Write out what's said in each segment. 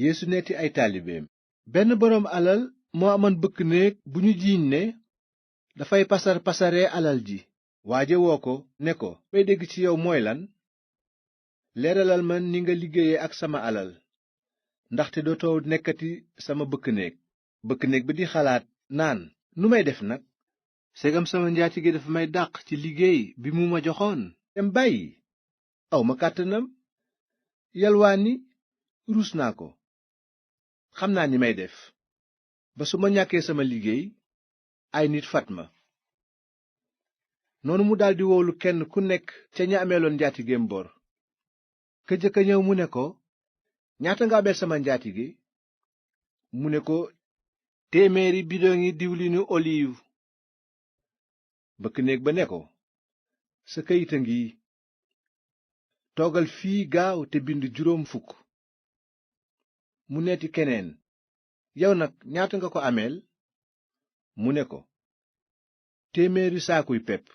Yeesu neeti ay taalibeem. benn boroom alal moo amoon bëkk néeg bu ñu jiiñ ne dafay pasar pasaree alal ji. waaja woo ko ne ko, may dégg ci yow mooy lan? leeralal ma ni nga liggéeye ak sama alal, ndaxte dootoo nekkati sama bëkk néeg. bëkk néeg ba di xalaat naan, nu may def nag? segam sama njaatige dafa may dàq ci liggéey bi mu ma joxoon. dem bàyyi awma kàttanam. yalwaani ruus naa ko. xam naa ni may def ba su ma ñàkkee sama liggéey ay nit fat ma. noonu mu daldi woolu kenn ku nekk ca ña ameeloon njaatigeem bor. ka jëkk a ñëw mu ne ko, ñaata nga ameel sama njaatige? mu ne ko, 100 bidoŋi diwlinu oliw. bëkk néeg ba ne ko, sa kayit a ngi, toogal fii gaaw te bind 50. mu neeti keneen, yow nag ñaata nga ko ameel? mu ne ko, 100 saakuy pepp.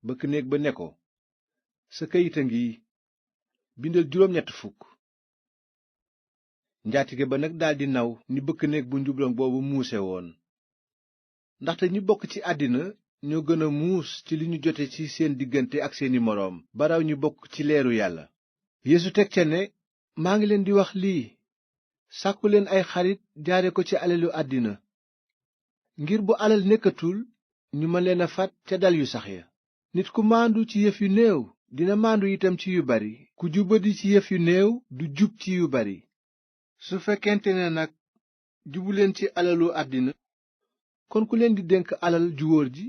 bëkk néeg ba ne ko, sa kayit a ngi, bindal 80. njaatige ba nag daldi naw ni bëkk néeg bu njublaŋ boobu muuse woon. ndaxte ñi bokk ci àddina ñoo gën a muus ci li ñu jote ci seen diggante ak seeni moroom ba raw ñi bokk ci leeru yàlla. Yeesu teg ca ne, maa ngi leen di wax lii, sàkku leen ay xarit jaare ko ci alalu àddina, ngir bu alal nekkatul ñu mën leen a fat ca dal yu sax ya. nit ku maandu ci yëf yu néew dina maandu itam ci yu bari, ku jubadi ci yëf yu néew du jub ci yu bari. su fekkente ne nag jubuleen ci alalu àddina, kon ku leen di dénk alal ju wóor ji?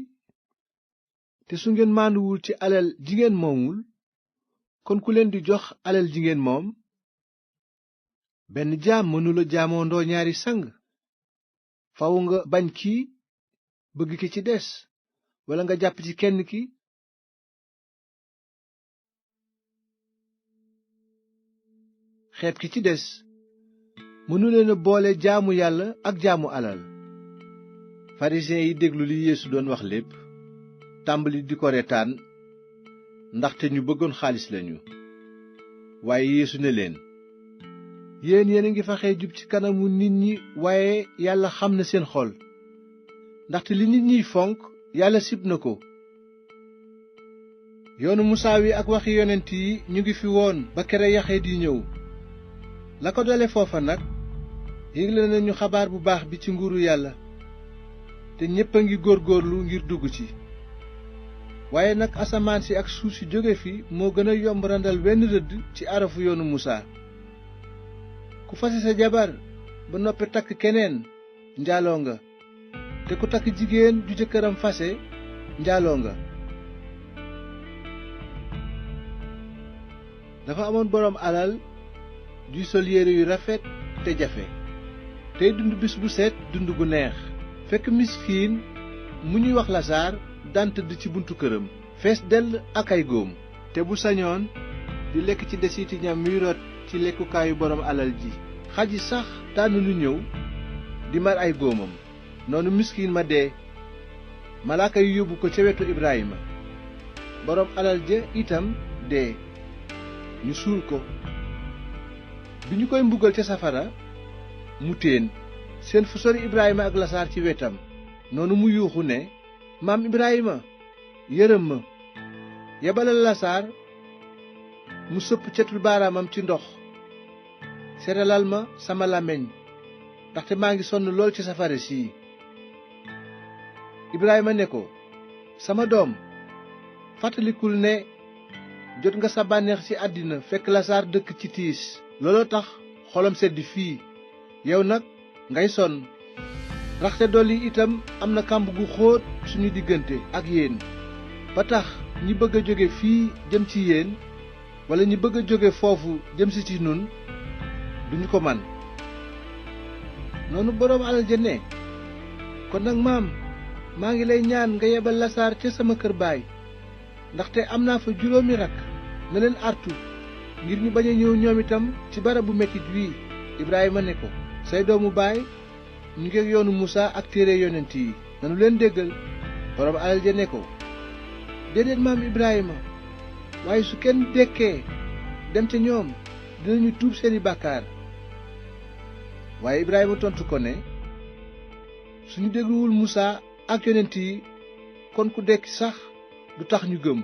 te su ngeen maanduwul ci alal ji ngeen moomul, kon ku leen di jox alal ji ngeen moom? benn jaam mënula jaamoondoo ñaari sang. faw nga bañ kii bëgg ki ci des, walla nga jàpp ci kenn ki xeeb ki ci des. mënuleen a boole jaamu yàlla ak jaamu alal. farisiyen yi déglu li Yeesu doon wax lépp tàmbali di ko retaan, ndaxte ñu bëggoon xaalis lañu. waaye Yeesu ne leen, yéen a ngi faxee jub ci kanamu nit ñi, waaye yàlla xam na seen xol, ndaxte li nit ñiy fonk yàlla sib na ko. yoonu Musaa wi ak waxi yonent yi ñu ngi fi woon ba kere Yaxya di ñëw. la ko dale foofa nag yégle nañu xabaar bu baax bi ci nguuru yàlla, te ñépp a ngi góorgóorlu ngir dugg ci. waaye nag asamaan si ak suuf si jóge fi moo gën a yomb randal wenn rëdd ci arafu yoonu Musaa. ku fase sa jabar ba noppi takk keneen njaaloo nga, te ku takk jigéen ju jëkkëram fase njaaloo nga. dafa amoon boroom alal juy sol yére yu rafet te jafe, tey dund bis bu set dund gu neex. fekk miskiin mu ñuy wax Lasaar daan tëdd ci buntu këram, fees dell ak ay góom, te bu sañoon di lekk ci desiti ñam yuy rot ci lekkukaayu boroom alal ji. xaj yi sax daanu nu ñëw di mar ay góomam. noonu miskiin ma dee, malaaka yu yóbbu ko ca wetu Ibrahima. boroom alal ja itam dee, ñu suul ko. bi ñu koy mbugal ca safara, mu téen seen fu sori Ibrahima ak Lasaar ci wetam. noonu mu yuuxu ne, maam Ibrahima, yërëm ma, yebalal Lasaar mu sëpp cetul baaraamam ci ndox seralal ma sama làmmiñ, ndaxte maa ngi sonn lool ci safara sii. Ibrahima ne ko, sama doom, fàttalikul ne jot nga sa bànneex ci àddina fekk Lasaar dëkk ci tiis. looloo tax xolam sedd fii, yow nag ngay sonn. raxte dolli itam am na kàmb gu xóot suñu diggante ak yéen, ba tax ñi bëgg a jóge fii jëm ci yéen, walla ñi bëgg a jóge foofu jëm si ci nun, duñu ko man. noonu boroom alal ja ne, kon nag maam, maa ngi lay ñaan nga yebal Lasaar ca sama kër baay, ndaxte am naa fa 5 rakk. na leen artu ngir ñu bañ a ñëw ñoom itam ci barabu metit wii. Ibrahima ne ko, say doomu baay ñu ngi ak yoonu Musaa ak téere yonent yi, nanu leen déggal. boroom alal ja ne ko, déedéet maam Ibrahima, waaye su kenn dekkee dem ca ñoom dinañu tuub seeni bàkkaar. waaye Ibrahima tontu ko ne suñu dégluwul Musaa ak yonent yi kon ku dekki sax du tax ñu gëm.